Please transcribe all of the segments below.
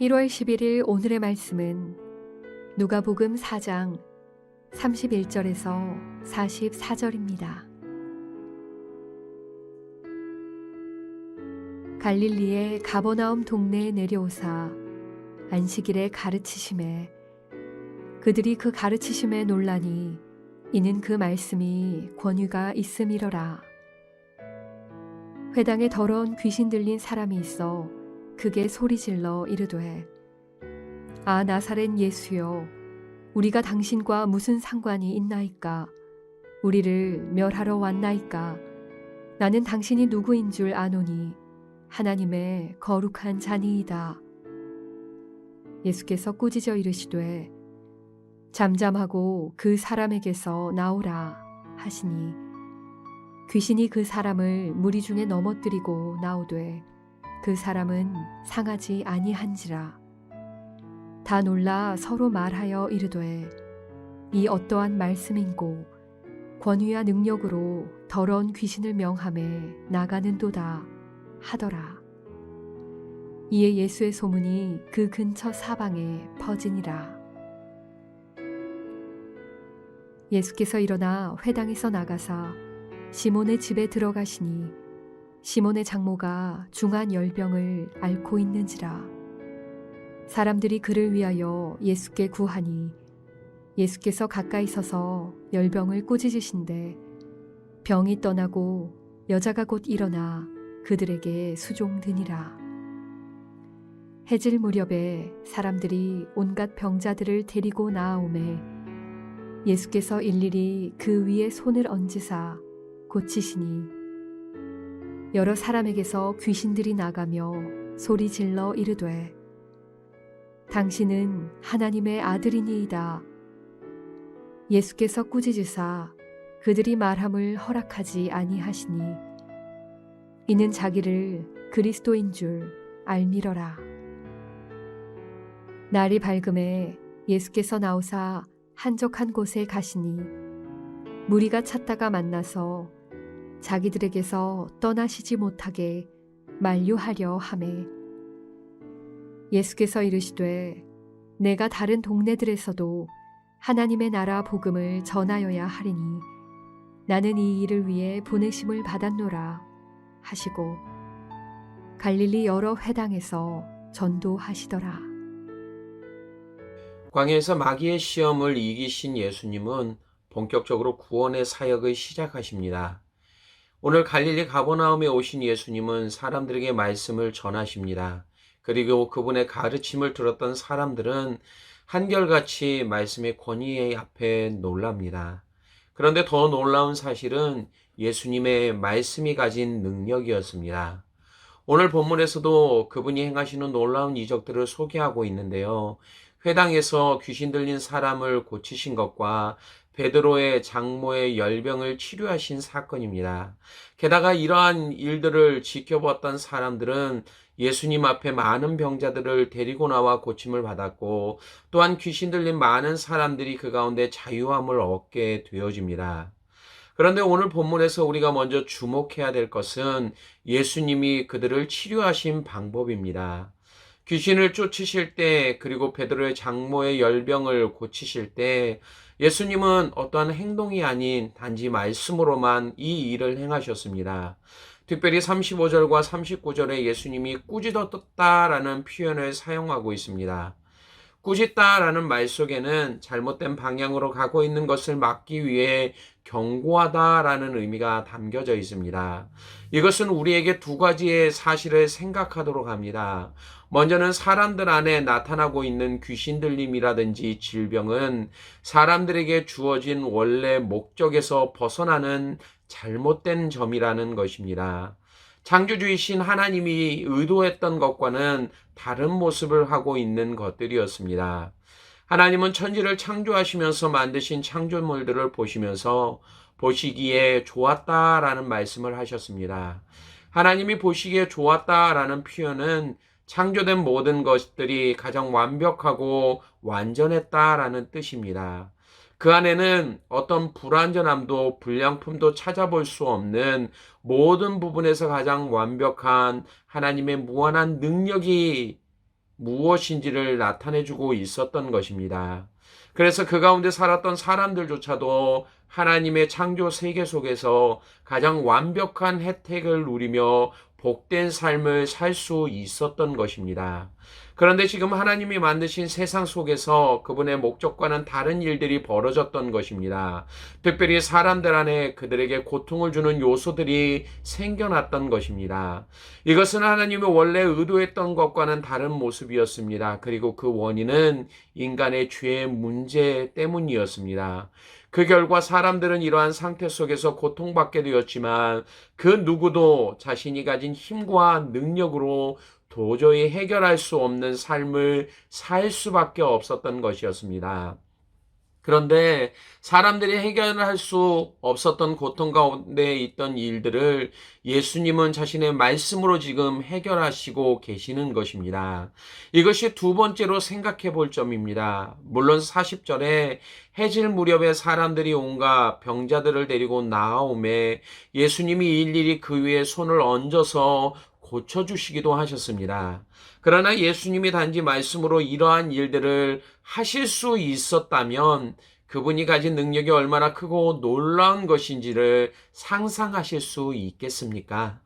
1월 11일 오늘의 말씀은 누가복음 4장 31절에서 44절입니다. 갈릴리의 가버나움 동네에 내려오사 안식일에 가르치심에 그들이 그 가르치심에 놀라니 이는 그 말씀이 권위가 있음이러라. 회당에 더러운 귀신 들린 사람이 있어 크게 소리질러 이르되 아 나사렛 예수여 우리가 당신과 무슨 상관이 있나이까? 우리를 멸하러 왔나이까? 나는 당신이 누구인 줄 아노니 하나님의 거룩한 자니이다. 예수께서 꾸짖어 이르시되 잠잠하고 그 사람에게서 나오라 하시니 귀신이 그 사람을 무리 중에 넘어뜨리고 나오되 그 사람은 상하지 아니한지라. 다 놀라 서로 말하여 이르되 이 어떠한 말씀인고 권위와 능력으로 더러운 귀신을 명하매 나가는도다 하더라. 이에 예수의 소문이 그 근처 사방에 퍼지니라. 예수께서 일어나 회당에서 나가사 시몬의 집에 들어가시니 시몬의 장모가 중한 열병을 앓고 있는지라. 사람들이 그를 위하여 예수께 구하니 예수께서 가까이 서서 열병을 꾸짖으신데 병이 떠나고 여자가 곧 일어나 그들에게 수종드니라. 해질 무렵에 사람들이 온갖 병자들을 데리고 나아오매 예수께서 일일이 그 위에 손을 얹으사 고치시니 여러 사람에게서 귀신들이 나가며 소리질러 이르되 당신은 하나님의 아들이니이다. 예수께서 꾸짖으사 그들이 말함을 허락하지 아니하시니 이는 자기를 그리스도인 줄 알미러라. 날이 밝음에 예수께서 나오사 한적한 곳에 가시니 무리가 찾다가 만나서 자기들에게서 떠나시지 못하게 만류하려 하매 예수께서 이르시되 내가 다른 동네들에서도 하나님의 나라 복음을 전하여야 하리니 나는 이 일을 위해 보내심을 받았노라 하시고 갈릴리 여러 회당에서 전도하시더라. 광야에서 마귀의 시험을 이기신 예수님은 본격적으로 구원의 사역을 시작하십니다. 오늘 갈릴리 가버나움에 오신 예수님은 사람들에게 말씀을 전하십니다. 그리고 그분의 가르침을 들었던 사람들은 한결같이 말씀의 권위 앞에 놀랍니다. 그런데 더 놀라운 사실은 예수님의 말씀이 가진 능력이었습니다. 오늘 본문에서도 그분이 행하시는 놀라운 이적들을 소개하고 있는데요. 회당에서 귀신 들린 사람을 고치신 것과 베드로의 장모의 열병을 치료하신 사건입니다. 게다가 이러한 일들을 지켜봤던 사람들은 예수님 앞에 많은 병자들을 데리고 나와 고침을 받았고 또한 귀신 들린 많은 사람들이 그 가운데 자유함을 얻게 되어집니다. 그런데 오늘 본문에서 우리가 먼저 주목해야 될 것은 예수님이 그들을 치료하신 방법입니다. 귀신을 쫓으실 때 그리고 베드로의 장모의 열병을 고치실 때 예수님은 어떠한 행동이 아닌 단지 말씀으로만 이 일을 행하셨습니다. 특별히 35절과 39절에 예수님이 꾸짖었다라는 표현을 사용하고 있습니다. 꾸짖다라는 말 속에는 잘못된 방향으로 가고 있는 것을 막기 위해 경고하다라는 의미가 담겨져 있습니다. 이것은 우리에게 두 가지의 사실을 생각하도록 합니다. 먼저는 사람들 안에 나타나고 있는 귀신 들림이라든지 질병은 사람들에게 주어진 원래 목적에서 벗어나는 잘못된 점이라는 것입니다. 창조주이신 하나님이 의도했던 것과는 다른 모습을 하고 있는 것들이었습니다. 하나님은 천지를 창조하시면서 만드신 창조물들을 보시기에 좋았다라는 말씀을 하셨습니다. 하나님이 보시기에 좋았다라는 표현은 창조된 모든 것들이 가장 완벽하고 완전했다라는 뜻입니다. 그 안에는 어떤 불완전함도 불량품도 찾아볼 수 없는 모든 부분에서 가장 완벽한 하나님의 무한한 능력이 무엇인지를 나타내주고 있었던 것입니다. 그래서 그 가운데 살았던 사람들조차도 하나님의 창조 세계 속에서 가장 완벽한 혜택을 누리며 복된 삶을 살 수 있었던 것입니다. 그런데 지금 하나님이 만드신 세상 속에서 그분의 목적과는 다른 일들이 벌어졌던 것입니다. 특별히 사람들 안에 그들에게 고통을 주는 요소들이 생겨났던 것입니다. 이것은 하나님이 원래 의도했던 것과는 다른 모습이었습니다. 그리고 그 원인은 인간의 죄의 문제 때문이었습니다. 그 결과 사람들은 이러한 상태 속에서 고통받게 되었지만 그 누구도 자신이 가진 힘과 능력으로 도저히 해결할 수 없는 삶을 살 수밖에 없었던 것이었습니다. 그런데 사람들이 해결할 수 없었던 고통 가운데 있던 일들을 예수님은 자신의 말씀으로 지금 해결하시고 계시는 것입니다. 이것이 두 번째로 생각해 볼 점입니다. 물론 40절에 해질 무렵에 사람들이 온갖 병자들을 데리고 나아오매 예수님이 일일이 그 위에 손을 얹어서 고쳐주시기도 하셨습니다. 그러나 예수님이 단지 말씀으로 이러한 일들을 하실 수 있었다면 그분이 가진 능력이 얼마나 크고 놀라운 것인지를 상상하실 수 있겠습니까?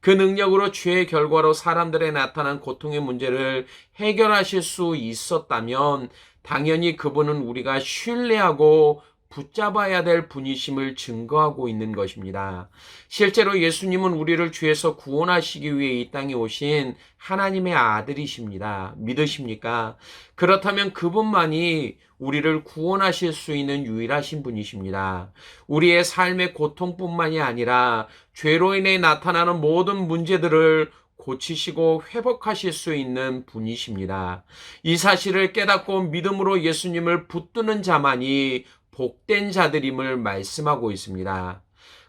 그 능력으로 죄의 결과로 사람들에 나타난 고통의 문제를 해결하실 수 있었다면 당연히 그분은 우리가 신뢰하고 붙잡아야 될 분이심을 증거하고 있는 것입니다. 실제로 예수님은 우리를 죄에서 구원하시기 위해 이 땅에 오신 하나님의 아들이십니다. 믿으십니까? 그렇다면 그분만이 우리를 구원하실 수 있는 유일하신 분이십니다. 우리의 삶의 고통뿐만이 아니라 죄로 인해 나타나는 모든 문제들을 고치시고 회복하실 수 있는 분이십니다. 이 사실을 깨닫고 믿음으로 예수님을 붙드는 자만이 복된 자들임을 말씀하고 있습니다.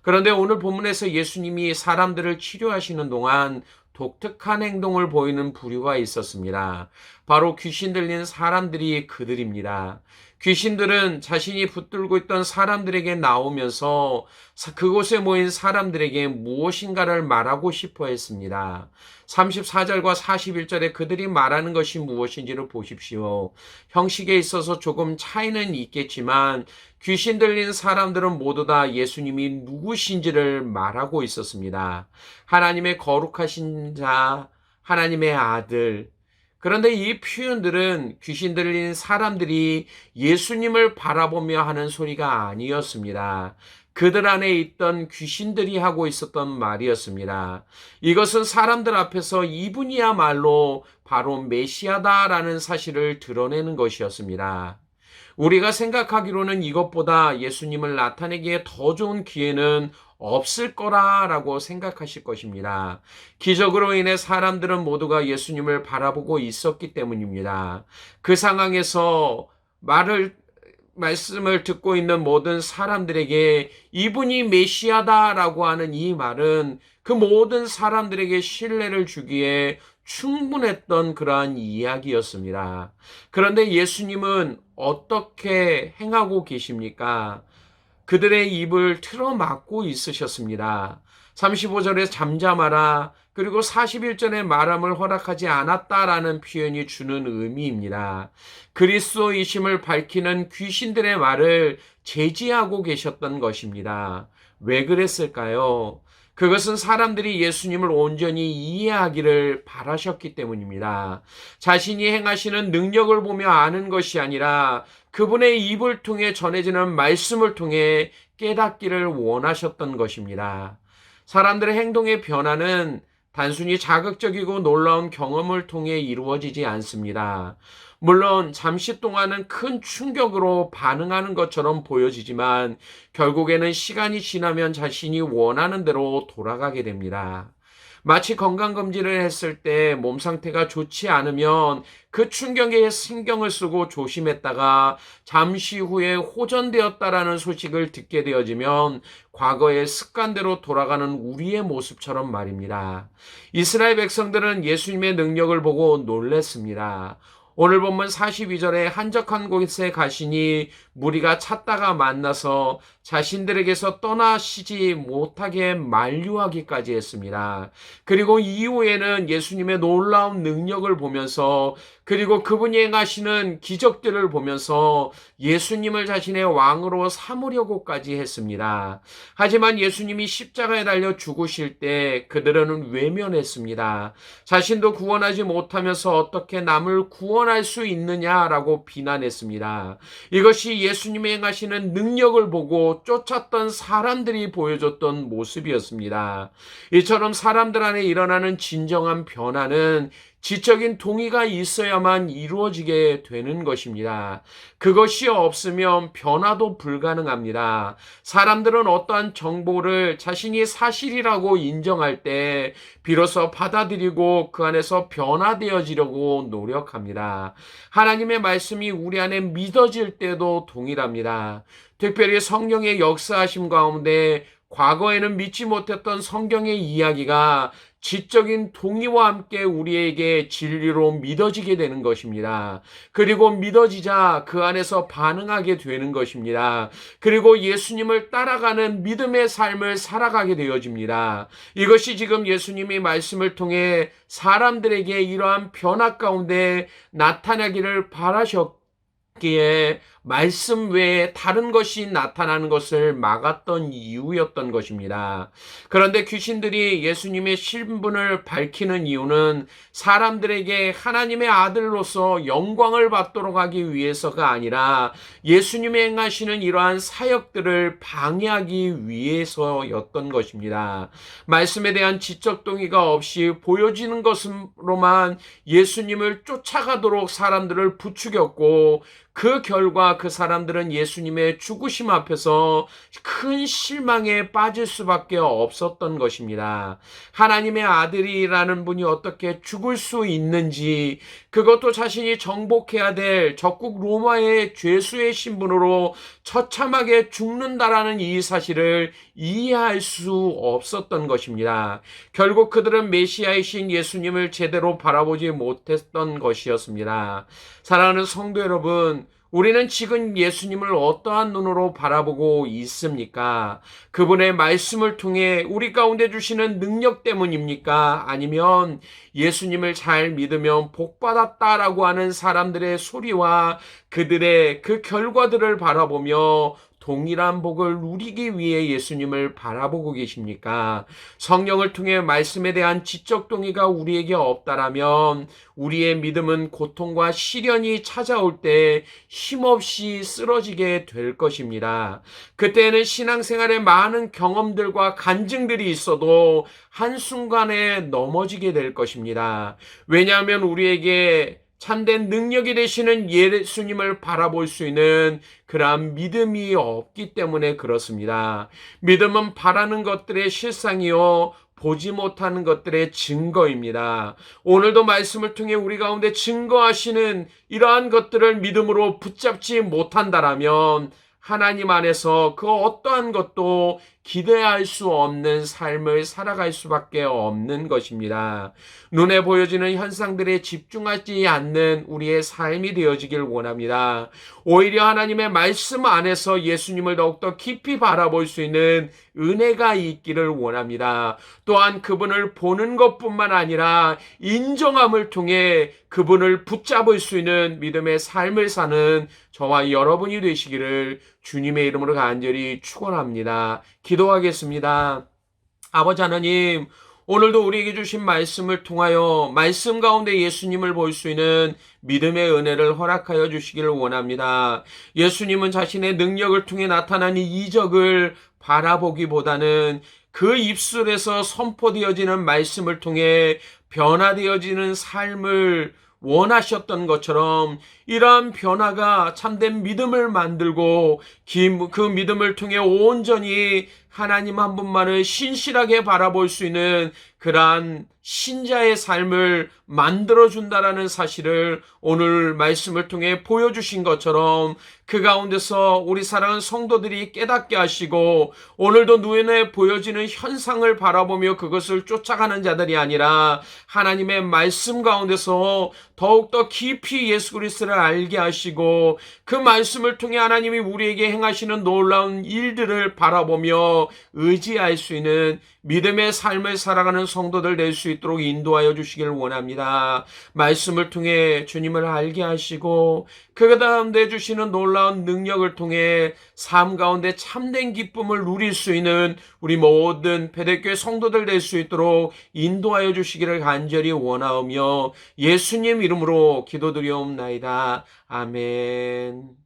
그런데 오늘 본문에서 예수님이 사람들을 치료하시는 동안 독특한 행동을 보이는 부류가 있었습니다. 바로 귀신 들린 사람들이 그들입니다. 귀신들은 자신이 붙들고 있던 사람들에게 나오면서 그곳에 모인 사람들에게 무엇인가를 말하고 싶어 했습니다. 34절과 41절에 그들이 말하는 것이 무엇인지를 보십시오. 형식에 있어서 조금 차이는 있겠지만 귀신 들린 사람들은 모두 다 예수님이 누구신지를 말하고 있었습니다. 하나님의 거룩하신 자, 하나님의 아들. 그런데 이 표현들은 귀신 들린 사람들이 예수님을 바라보며 하는 소리가 아니었습니다. 그들 안에 있던 귀신들이 하고 있었던 말이었습니다. 이것은 사람들 앞에서 이분이야말로 바로 메시아다라는 사실을 드러내는 것이었습니다. 우리가 생각하기로는 이것보다 예수님을 나타내기에 더 좋은 기회는 없을 거라라고 생각하실 것입니다. 기적으로 인해 사람들은 모두가 예수님을 바라보고 있었기 때문입니다. 그 상황에서 말씀을 듣고 있는 모든 사람들에게 이분이 메시아다라고 하는 이 말은 그 모든 사람들에게 신뢰를 주기에 충분했던 그러한 이야기였습니다. 그런데 예수님은 어떻게 행하고 계십니까? 그들의 입을 틀어막고 있으셨습니다. 35절에 잠잠하라, 그리고 41절에 말함을 허락하지 않았다라는 표현이 주는 의미입니다. 그리스도이심을 밝히는 귀신들의 말을 제지하고 계셨던 것입니다. 왜 그랬을까요? 그것은 사람들이 예수님을 온전히 이해하기를 바라셨기 때문입니다. 자신이 행하시는 능력을 보며 아는 것이 아니라 그분의 입을 통해 전해지는 말씀을 통해 깨닫기를 원하셨던 것입니다. 사람들의 행동의 변화는 단순히 자극적이고 놀라운 경험을 통해 이루어지지 않습니다. 물론 잠시 동안은 큰 충격으로 반응하는 것처럼 보여지지만 결국에는 시간이 지나면 자신이 원하는 대로 돌아가게 됩니다. 마치 건강검진을 했을 때 몸 상태가 좋지 않으면 그 충격에 신경을 쓰고 조심했다가 잠시 후에 호전되었다라는 소식을 듣게 되어지면 과거의 습관대로 돌아가는 우리의 모습처럼 말입니다. 이스라엘 백성들은 예수님의 능력을 보고 놀랐습니다. 오늘 본문 42절에 한적한 곳에 가시니 무리가 찾다가 만나서 자신들에게서 떠나시지 못하게 만류하기까지 했습니다. 그리고 이후에는 예수님의 놀라운 능력을 보면서 그리고 그분이 행하시는 기적들을 보면서 예수님을 자신의 왕으로 삼으려고까지 했습니다. 하지만 예수님이 십자가에 달려 죽으실 때 그들은 외면했습니다. 자신도 구원하지 못하면서 어떻게 남을 구원할 수 있느냐라고 비난했습니다. 이것이 예수님이 행하시는 능력을 보고 쫓았던 사람들이 보여줬던 모습이었습니다. 이처럼 사람들 안에 일어나는 진정한 변화는 지적인 동의가 있어야만 이루어지게 되는 것입니다. 그것이 없으면 변화도 불가능합니다. 사람들은 어떠한 정보를 자신이 사실이라고 인정할 때 비로소 받아들이고 그 안에서 변화되어지려고 노력합니다. 하나님의 말씀이 우리 안에 믿어질 때도 동일합니다. 특별히 성령의 역사하심 가운데 과거에는 믿지 못했던 성경의 이야기가 지적인 동의와 함께 우리에게 진리로 믿어지게 되는 것입니다. 그리고 믿어지자 그 안에서 반응하게 되는 것입니다. 그리고 예수님을 따라가는 믿음의 삶을 살아가게 되어집니다. 이것이 지금 예수님이 말씀을 통해 사람들에게 이러한 변화 가운데 나타나기를 바라셨기에 말씀 외에 다른 것이 나타나는 것을 막았던 이유였던 것입니다. 그런데 귀신들이 예수님의 신분을 밝히는 이유는 사람들에게 하나님의 아들로서 영광을 받도록 하기 위해서가 아니라 예수님이 행하시는 이러한 사역들을 방해하기 위해서였던 것입니다. 말씀에 대한 지적 동의가 없이 보여지는 것으로만 예수님을 쫓아가도록 사람들을 부추겼고 그 결과 그 사람들은 예수님의 죽으심 앞에서 큰 실망에 빠질 수밖에 없었던 것입니다. 하나님의 아들이라는 분이 어떻게 죽을 수 있는지, 그것도 자신이 정복해야 될 적국 로마의 죄수의 신분으로 처참하게 죽는다라는 이 사실을 이해할 수 없었던 것입니다. 결국 그들은 메시아이신 예수님을 제대로 바라보지 못했던 것이었습니다. 사랑하는 성도 여러분, 우리는 지금 예수님을 어떠한 눈으로 바라보고 있습니까? 그분의 말씀을 통해 우리 가운데 주시는 능력 때문입니까? 아니면 예수님을 잘 믿으면 복받았다라고 하는 사람들의 소리와 그들의 그 결과들을 바라보며 동일한 복을 누리기 위해 예수님을 바라보고 계십니까? 성령을 통해 말씀에 대한 지적 동의가 우리에게 없다라면 우리의 믿음은 고통과 시련이 찾아올 때 힘없이 쓰러지게 될 것입니다. 그때는 신앙생활에 많은 경험들과 간증들이 있어도 한순간에 넘어지게 될 것입니다. 왜냐하면 우리에게 참된 능력이 되시는 예수님을 바라볼 수 있는 그러한 믿음이 없기 때문에 그렇습니다. 믿음은 바라는 것들의 실상이요 보지 못하는 것들의 증거입니다. 오늘도 말씀을 통해 우리 가운데 증거하시는 이러한 것들을 믿음으로 붙잡지 못한다라면 하나님 안에서 그 어떠한 것도 기대할 수 없는 삶을 살아갈 수밖에 없는 것입니다. 눈에 보여지는 현상들에 집중하지 않는 우리의 삶이 되어지길 원합니다. 오히려 하나님의 말씀 안에서 예수님을 더욱더 깊이 바라볼 수 있는 은혜가 있기를 원합니다. 또한 그분을 보는 것뿐만 아니라 인정함을 통해 그분을 붙잡을 수 있는 믿음의 삶을 사는 저와 여러분이 되시기를 주님의 이름으로 간절히 축원합니다. 기도하겠습니다. 아버지 하나님, 오늘도 우리에게 주신 말씀을 통하여 말씀 가운데 예수님을 볼 수 있는 믿음의 은혜를 허락하여 주시기를 원합니다. 예수님은 자신의 능력을 통해 나타난 이 이적을 바라보기보다는 그 입술에서 선포되어지는 말씀을 통해 변화되어지는 삶을 원하셨던 것처럼 이러한 변화가 참된 믿음을 만들고 그 믿음을 통해 온전히 하나님 한 분만을 신실하게 바라볼 수 있는 그러한 신자의 삶을 만들어준다라는 사실을 오늘 말씀을 통해 보여주신 것처럼 그 가운데서 우리 사랑하는 성도들이 깨닫게 하시고 오늘도 눈에 보여지는 현상을 바라보며 그것을 쫓아가는 자들이 아니라 하나님의 말씀 가운데서 더욱더 깊이 예수 그리스도를 알게 하시고 그 말씀을 통해 하나님이 우리에게 행하시는 놀라운 일들을 바라보며 의지할 수 있는 믿음의 삶을 살아가는 성도들 될 수 있도록 인도하여 주시길 원합니다. 말씀을 통해 주님을 알게 하시고 그 가운데 주시는 놀라운 능력을 통해 삶 가운데 참된 기쁨을 누릴 수 있는 우리 모든 배대교회 성도들 될 수 있도록 인도하여 주시기를 간절히 원하오며 예수님 이름으로 기도드리옵나이다. 아멘.